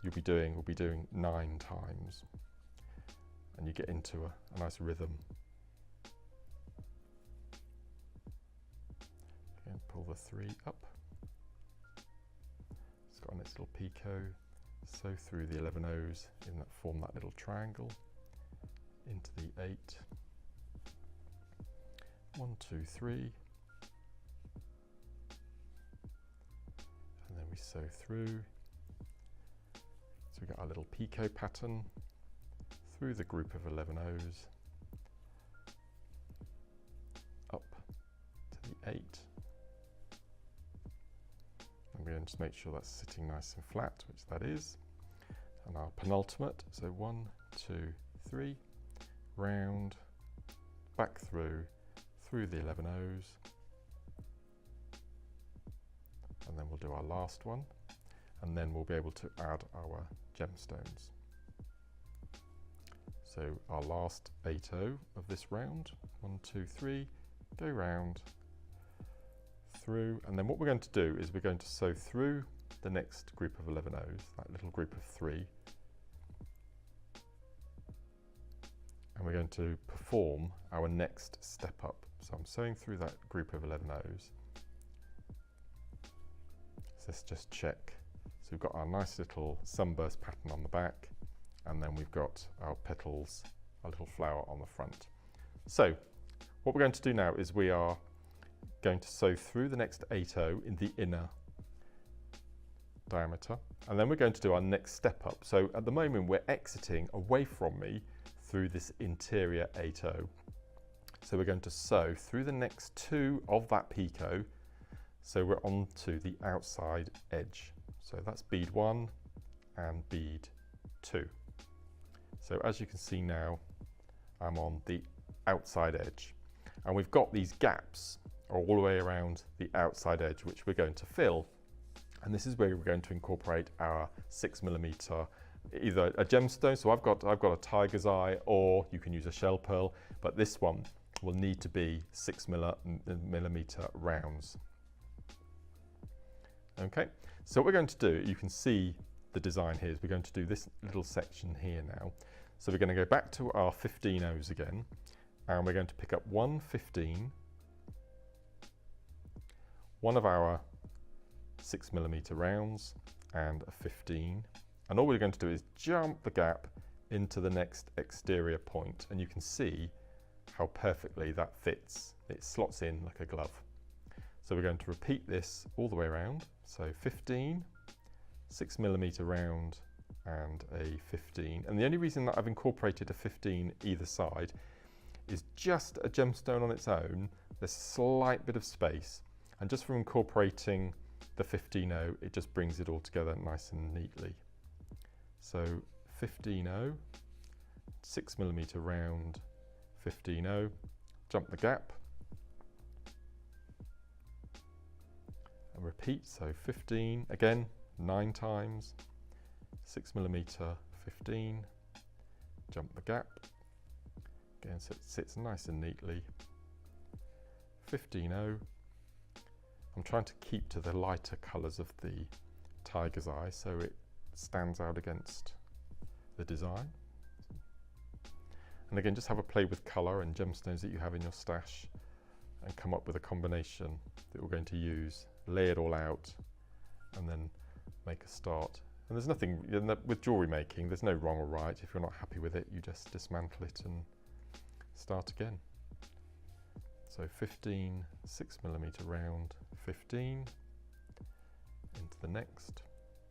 you'll be doing 9 times, and you get into a nice rhythm. Again, pull the 3 up. It's got a nice little picot. Sew through the 11 O's in that, form that little triangle into the 8. 1, 2, 3. And then we sew through. So we've got our little picot pattern through the group of 11 O's, up to the 8. And we're going to make sure that's sitting nice and flat, which that is. And our penultimate, so 1, 2, 3, round, back through the 11 O's. And then we'll do our last one, and then we'll be able to add our gemstones. So our last 8O of this round, 1, 2, 3, go round, through, and then what we're going to do is we're going to sew through the next group of 11 O's, that little group of 3, and we're going to perform our next step up. So I'm sewing through that group of 11 O's. So let's just check. So we've got our nice little sunburst pattern on the back, and then we've got our petals, our little flower on the front. So what we're going to do now is we are going to sew through the next 8O in the inner diameter, and then we're going to do our next step up. So at the moment we're exiting away from me through this interior 8O. So we're going to sew through the next 2 of that picot, so we're on to the outside edge. So that's bead 1 and bead 2. So as you can see now, I'm on the outside edge, and we've got these gaps all the way around the outside edge, which we're going to fill. And this is where we're going to incorporate our 6mm, either a gemstone, so I've got a tiger's eye, or you can use a shell pearl, but this one will need to be 6mm rounds. Okay, so what we're going to do, you can see the design here, is we're going to do this little section here now. So we're going to go back to our 15 O's again, and we're going to pick up 1 15, one of our 6mm rounds and a 15, and all we're going to do is jump the gap into the next exterior point, and you can see how perfectly that fits. It slots in like a glove. So we're going to repeat this all the way around. So 15, 6mm round and a 15. And the only reason that I've incorporated a 15 either side is just a gemstone on its own. There's a slight bit of space, and just from incorporating the 15O, it just brings it all together nice and neatly. So 15O, 6mm round, 15O, jump the gap, and repeat. So 15, again, 9 times, 6mm, 15, jump the gap, again, so it sits nice and neatly, 15O, I'm trying to keep to the lighter colours of the tiger's eye so it stands out against the design. And again, just have a play with colour and gemstones that you have in your stash and come up with a combination that we're going to use, lay it all out and then make a start. And there's nothing, with jewellery making, there's no wrong or right. If you're not happy with it, you just dismantle it and start again. So 15 6mm round, 15 into the next.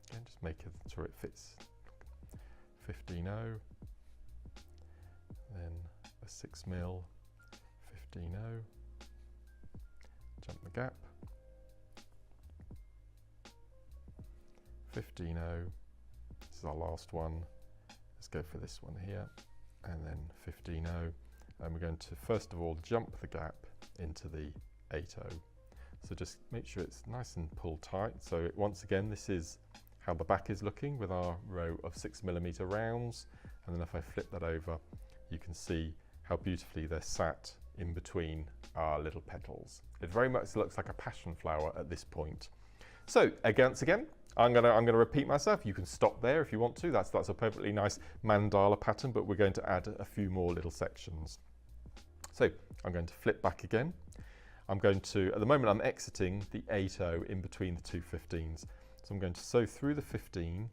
Again, just make it sure it fits. 15.0, then a 6mm, 15.0, jump the gap, 15.0, this is our last one, let's go for this one here, and then 15.0, and we're going to first of all jump the gap into the 8.0. So just make sure it's nice and pulled tight. So once again, this is how the back is looking with our row of 6mm rounds, and then if I flip that over, you can see how beautifully they're sat in between our little petals. It very much looks like a passion flower at this point. So once again, I'm gonna repeat myself. You can stop there if you want to. That's a perfectly nice mandala pattern, but we're going to add a few more little sections. So I'm going to flip back again. I'm going to, at the moment I'm exiting the 8.0 in between the two 15s. So I'm going to sew through the 15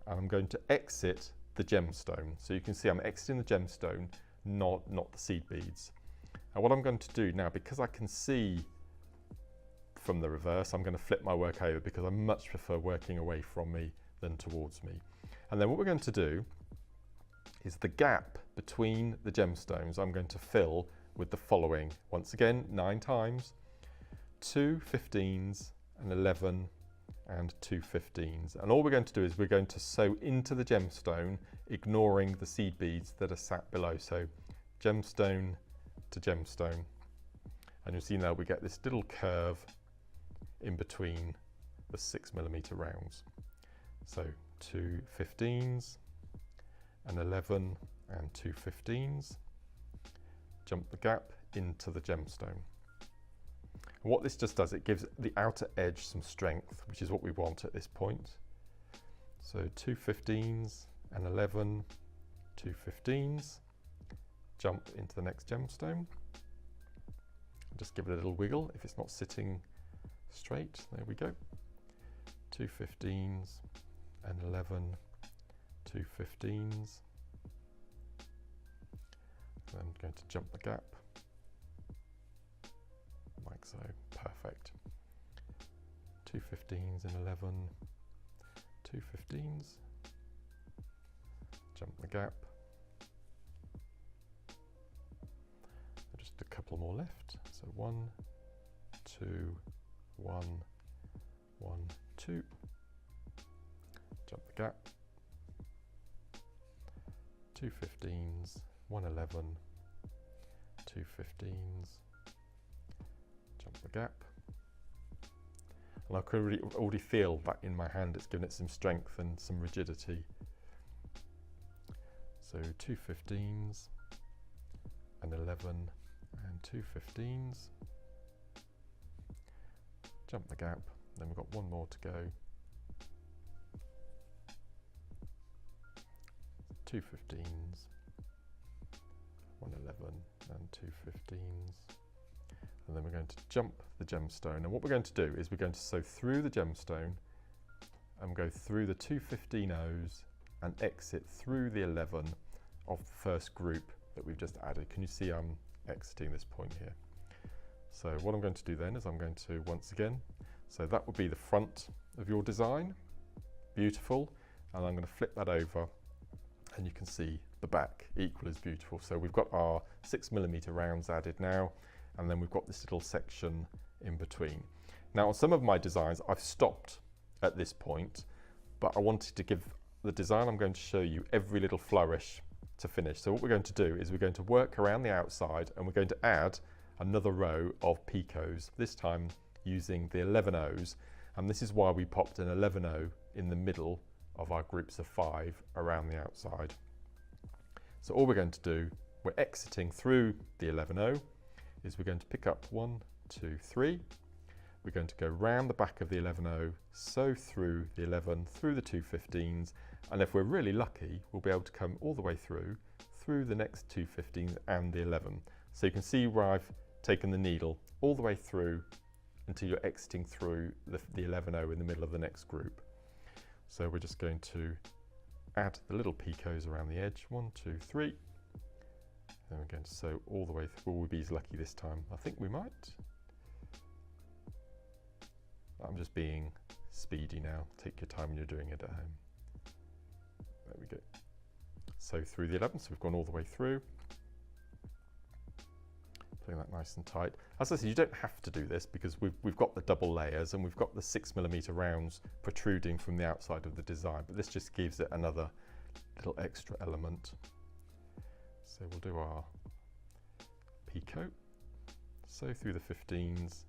and I'm going to exit the gemstone. So you can see I'm exiting the gemstone, not the seed beads. And what I'm going to do now, because I can see from the reverse, I'm going to flip my work over because I much prefer working away from me than towards me. And then what we're going to do is the gap between the gemstones I'm going to fill with the following. Once again, 9 times, 2 15s, and 11 and 2 15s. And all we're going to do is we're going to sew into the gemstone, ignoring the seed beads that are sat below. So gemstone to gemstone. And you'll see now we get this little curve in between the 6mm rounds. So 2 15s, and 11 and 2 15s. Jump the gap into the gemstone. And what this just does, it gives the outer edge some strength, which is what we want at this point. So 2 15s and 11, 2 15s, jump into the next gemstone. Just give it a little wiggle if it's not sitting straight. There we go. 2 15s and 11, 2 15s. I'm going to jump the gap, like so, perfect. 2 15s and 11, 2 15s, jump the gap. Just a couple more left, so 1, 2, 1, 1, 2, jump the gap, 2 15s, 1 11, 2 15s, jump the gap. And I could already feel that in my hand, it's given it some strength and some rigidity. So 2 15s, and 11 and 2 15s, jump the gap, then we've got one more to go. 2 15s, 1 11 and 2 15s, and then we're going to jump the gemstone. And what we're going to do is we're going to sew through the gemstone and go through the 2 15.0s and exit through the 11 of the first group that we've just added. Can you see I'm exiting this point here? So what I'm going to do then is I'm going to once again, so that would be the front of your design, beautiful, and I'm going to flip that over and you can see the back equal as beautiful. So we've got our 6mm rounds added now, and then we've got this little section in between. Now on some of my designs I've stopped at this point, but I wanted to give the design I'm going to show you every little flourish to finish. So what we're going to do is we're going to work around the outside and we're going to add another row of picots, this time using the 11.0s, and this is why we popped an 11.0 in the middle of our groups of 5 around the outside. So all we're going to do, we're exiting through the 11.0, is we're going to pick up 1, 2, 3, we're going to go round the back of the 11/0, sew through the 11, through the 2 15s, and if we're really lucky, we'll be able to come all the way through the next 2 15s and the 11. So you can see where I've taken the needle all the way through until you're exiting through the 11/0 in the middle of the next group. So we're just going to add the little picots around the edge, 1, 2, 3. Then we're going to sew all the way through. Will we be as lucky this time? I think we might. I'm just being speedy now. Take your time when you're doing it at home. There we go. Sew through the 11, so we've gone all the way through. Putting that nice and tight. As I said, you don't have to do this because we've got the double layers and we've got the 6mm rounds protruding from the outside of the design, but this just gives it another little extra element. So we'll do our picot, sew through the 15s,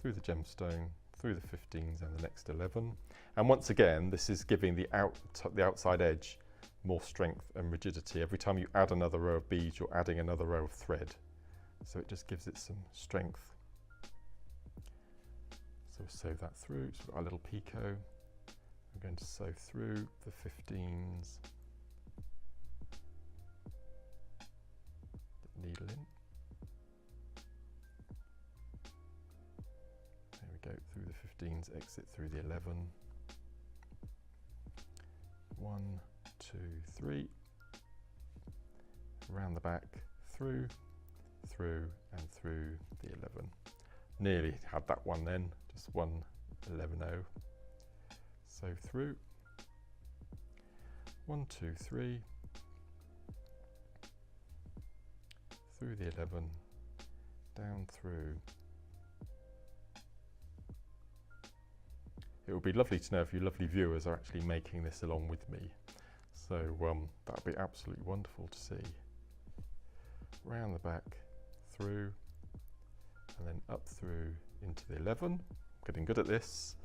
through the gemstone, through the 15s and the next 11. And once again, this is giving the outside edge more strength and rigidity. Every time you add another row of beads, you're adding another row of thread. So it just gives it some strength. So we'll sew that through. So we've got our little picot. We're going to sew through the 15s. The needle in. There we go, through the 15s, exit through the 11. 1, 2, 3. Around the back, through and through the 11. Nearly had that one then, just 1 11/0. So through 1, 2, 3, through the 11, down through. It would be lovely to know if you lovely viewers are actually making this along with me. So that would be absolutely wonderful to see. Round the back, through, and then up through into the 11. Getting good at this.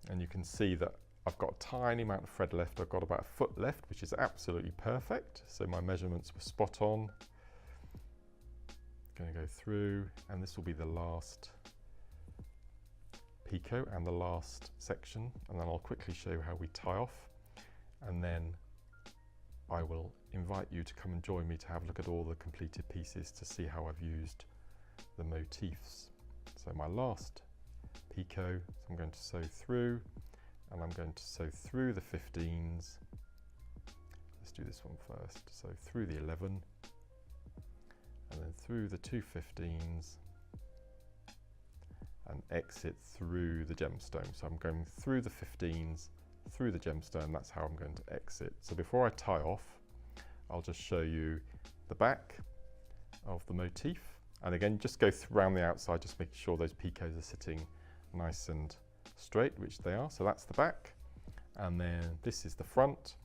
And you can see that I've got a tiny amount of thread left. I've got about a foot left, which is absolutely perfect. So my measurements were spot on. Going to go through, and this will be the last picot and the last section, and then I'll quickly show you how we tie off, and then I will invite you to come and join me to have a look at all the completed pieces to see how I've used the motifs. So my last picot, so I'm going to sew through, and I'm going to sew through the 15s. Let's do this one first. So through the 11, and then through the 2 15s, and exit through the gemstone. So I'm going through the 15s, through the gemstone, that's how I'm going to exit. So before I tie off, I'll just show you the back of the motif. And again, just go around the outside, just making sure those picots are sitting nice and straight, which they are. So that's the back. And then this is the front.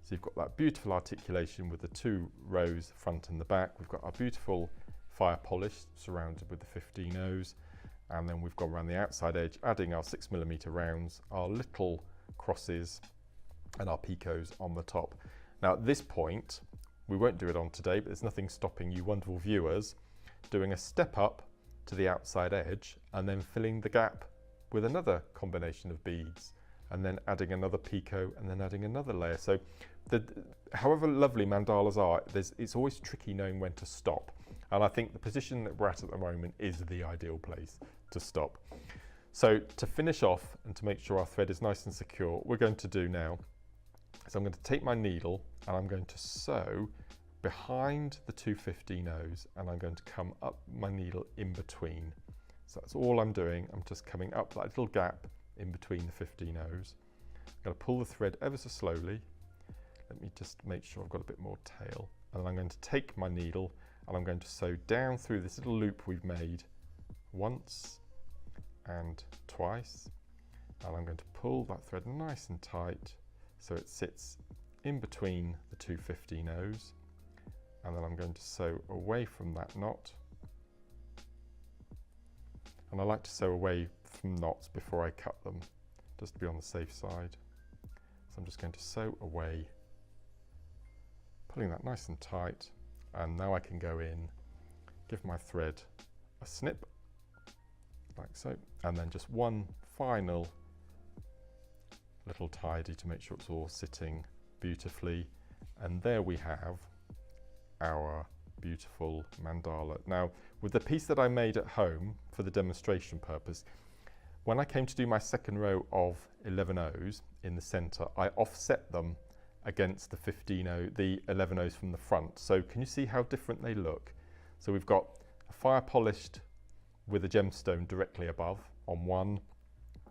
So you've got that beautiful articulation with the 2 rows, front and the back. We've got our beautiful fire polish surrounded with the 15 O's. And then we've gone around the outside edge, adding our 6mm rounds, our little crosses and our picots on the top. Now at this point, we won't do it on today, but there's nothing stopping you wonderful viewers doing a step up to the outside edge and then filling the gap with another combination of beads, and then adding another picot and then adding another layer. So however lovely mandalas are, it's always tricky knowing when to stop. And I think the position that we're at the moment is the ideal place to stop. So to finish off and to make sure our thread is nice and secure, what we're going to do now is I'm going to take my needle and I'm going to sew behind the 2 15 O's, and I'm going to come up my needle in between. So that's all I'm doing. I'm just coming up that little gap in between the 15 O's. I'm going to pull the thread ever so slowly. Let me just make sure I've got a bit more tail. And then I'm going to take my needle and I'm going to sew down through this little loop we've made once and twice. And I'm going to pull that thread nice and tight so it sits in between the 2 15 O's. And then I'm going to sew away from that knot. And I like to sew away from knots before I cut them, just to be on the safe side. So I'm just going to sew away, pulling that nice and tight. And now I can go in, give my thread a snip, like so, and then just one final little tidy to make sure it's all sitting beautifully, and there we have our beautiful mandala. Now, with the piece that I made at home for the demonstration purpose, when I came to do my second row of 11 O's in the center, I offset them against the 11 O's from the front. So can you see how different they look? So we've got a fire polished with a gemstone directly above on one,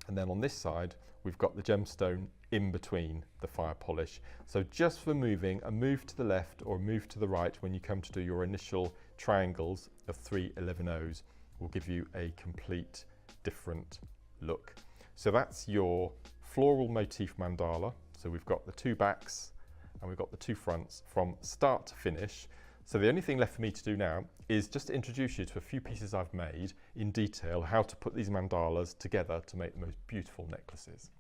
and then on this side we've got the gemstone in between the fire polish. So just for moving, a move to the left or a move to the right when you come to do your initial triangles of 3 11 O's will give you a complete different look. So that's your floral motif mandala. So we've got the 2 backs and we've got the 2 fronts from start to finish. So the only thing left for me to do now is just to introduce you to a few pieces I've made in detail, how to put these mandalas together to make the most beautiful necklaces.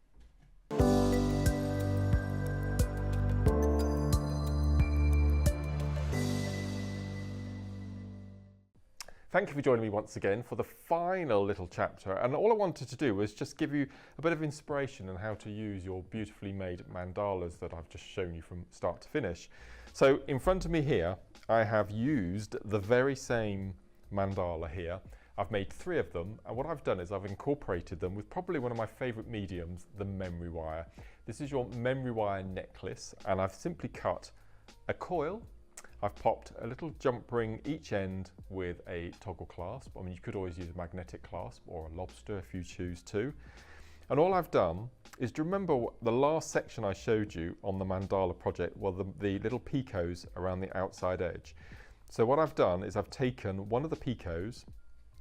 Thank you for joining me once again for the final little chapter, and all I wanted to do was just give you a bit of inspiration on how to use your beautifully made mandalas that I've just shown you from start to finish. So in front of me here I have used the very same mandala here. I've made 3 of them, and what I've done is I've incorporated them with probably one of my favourite mediums, the memory wire. This is your memory wire necklace, and I've simply cut a coil. I've popped a little jump ring each end with a toggle clasp. I mean, you could always use a magnetic clasp or a lobster if you choose to. And all I've done is, do you remember the last section I showed you on the mandala project? Well, the little picots around the outside edge. So what I've done is I've taken one of the picots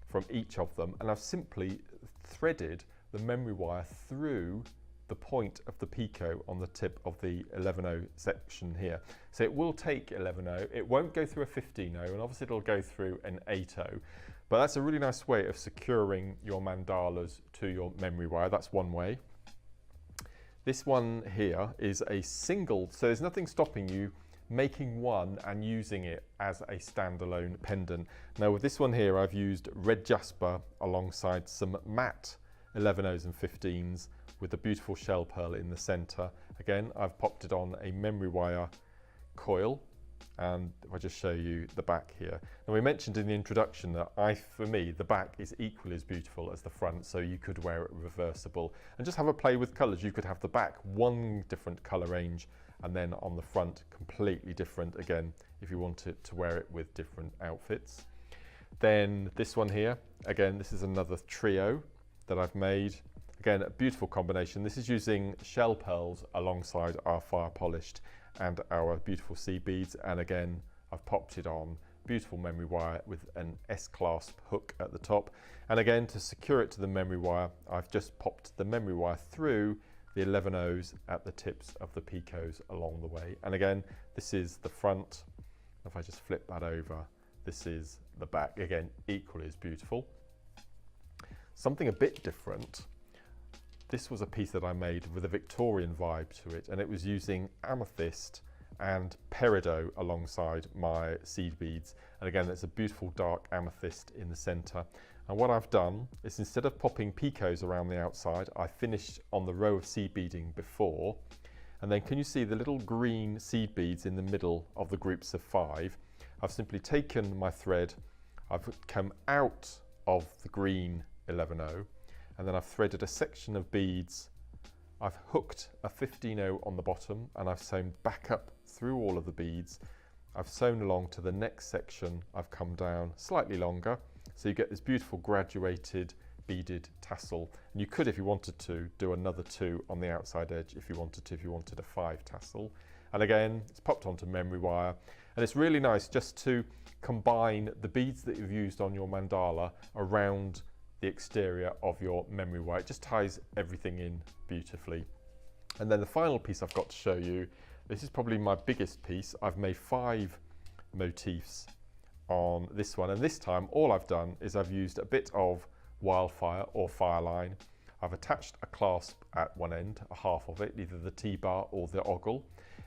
from each of them, and I've simply threaded the memory wire through the point of the picot on the tip of the 11O section here. So it will take 11O, it won't go through a 15O, and obviously it'll go through an 8O, but that's a really nice way of securing your mandalas to your memory wire. That's one way. This one here is a single, so there's nothing stopping you making one and using it as a standalone pendant. Now with this one here I've used red jasper alongside some matte 11Os and 15s with a beautiful shell pearl in the center. Again, I've popped it on a memory wire coil, and if I just show you the back here. Now we mentioned in the introduction that for me, the back is equally as beautiful as the front, so you could wear it reversible and just have a play with colors. You could have the back one different color range, and then on the front completely different again if you wanted to wear it with different outfits. Then this one here, again, this is another trio that I've made. Again, a beautiful combination. This is using shell pearls alongside our fire polished and our beautiful seed beads, and again I've popped it on beautiful memory wire with an S-clasp hook at the top, and again to secure it to the memory wire I've just popped the memory wire through the 11Os at the tips of the picots along the way. And again, this is the front. If I just flip that over, this is the back, again equally as beautiful. Something a bit different, this was a piece that I made with a Victorian vibe to it, and it was using amethyst and peridot alongside my seed beads. And again, there's a beautiful dark amethyst in the center. And what I've done is, instead of popping picots around the outside, I finished on the row of seed beading before. And then can you see the little green seed beads in the middle of the groups of 5? I've simply taken my thread, I've come out of the green 11O, and then I've threaded a section of beads. I've hooked a 15O on the bottom, and I've sewn back up through all of the beads. I've sewn along to the next section. I've come down slightly longer, so you get this beautiful graduated beaded tassel. And you could, if you wanted to, do another 2 on the outside edge if you wanted to, if you wanted a 5 tassel. And again, it's popped onto memory wire, and it's really nice just to combine the beads that you've used on your mandala around the exterior of your memory wire. It just ties everything in beautifully. And then the final piece I've got to show you, this is probably my biggest piece. I've made 5 motifs on this one, and this time all I've done is I've used a bit of wildfire or fireline. I've attached a clasp at one end, a half of it, either the T-bar or the ogle,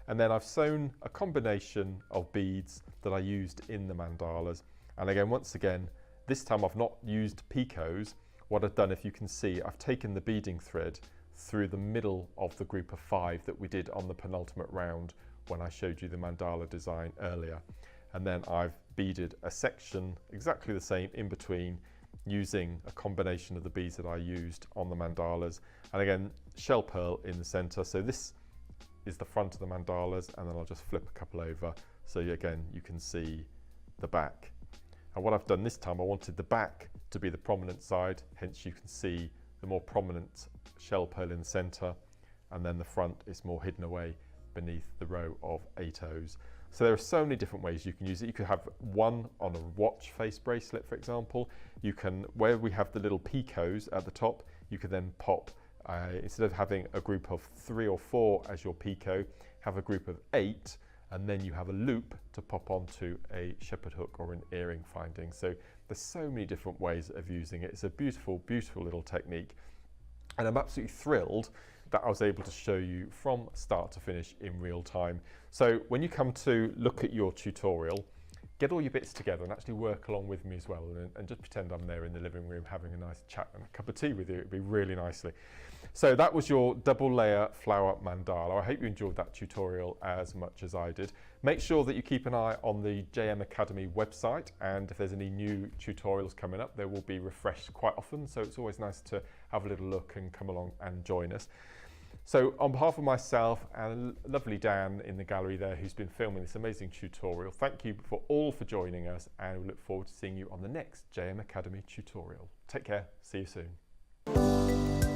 and then I've sewn a combination of beads that I used in the mandalas. And again, once again, this time I've not used picots. what I've done, if you can see, I've taken the beading thread through the middle of the group of 5 that we did on the penultimate round when I showed you the mandala design earlier. And then I've beaded a section exactly the same in between, using a combination of the beads that I used on the mandalas. And again, shell pearl in the center. So this is the front of the mandalas, and then I'll just flip a couple over. So again, you can see the back. And what I've done this time, I wanted the back to be the prominent side, hence you can see the more prominent shell pearl in the center, and then the front is more hidden away beneath the row of 8 O's. So there are so many different ways you can use it. You could have one on a watch face bracelet, for example. You can, where we have the little picots at the top, you could then pop, instead of having a group of 3 or 4 as your picot, have a group of 8, and then you have a loop to pop onto a shepherd hook or an earring finding. So there's so many different ways of using it. It's a beautiful, beautiful little technique. And I'm absolutely thrilled that I was able to show you from start to finish in real time. So when you come to look at your tutorial, get all your bits together and actually work along with me as well, and just pretend I'm there in the living room having a nice chat and a cup of tea with you. It'd be really nicely. So that was your double layer flower mandala. I hope you enjoyed that tutorial as much as I did. Make sure that you keep an eye on the JM Academy website, and if there's any new tutorials coming up, they will be refreshed quite often, so it's always nice to have a little look and come along and join us. So on behalf of myself and lovely Dan in the gallery there, who's been filming this amazing tutorial, thank you for joining us, and we look forward to seeing you on the next JM Academy tutorial. Take care, see you soon.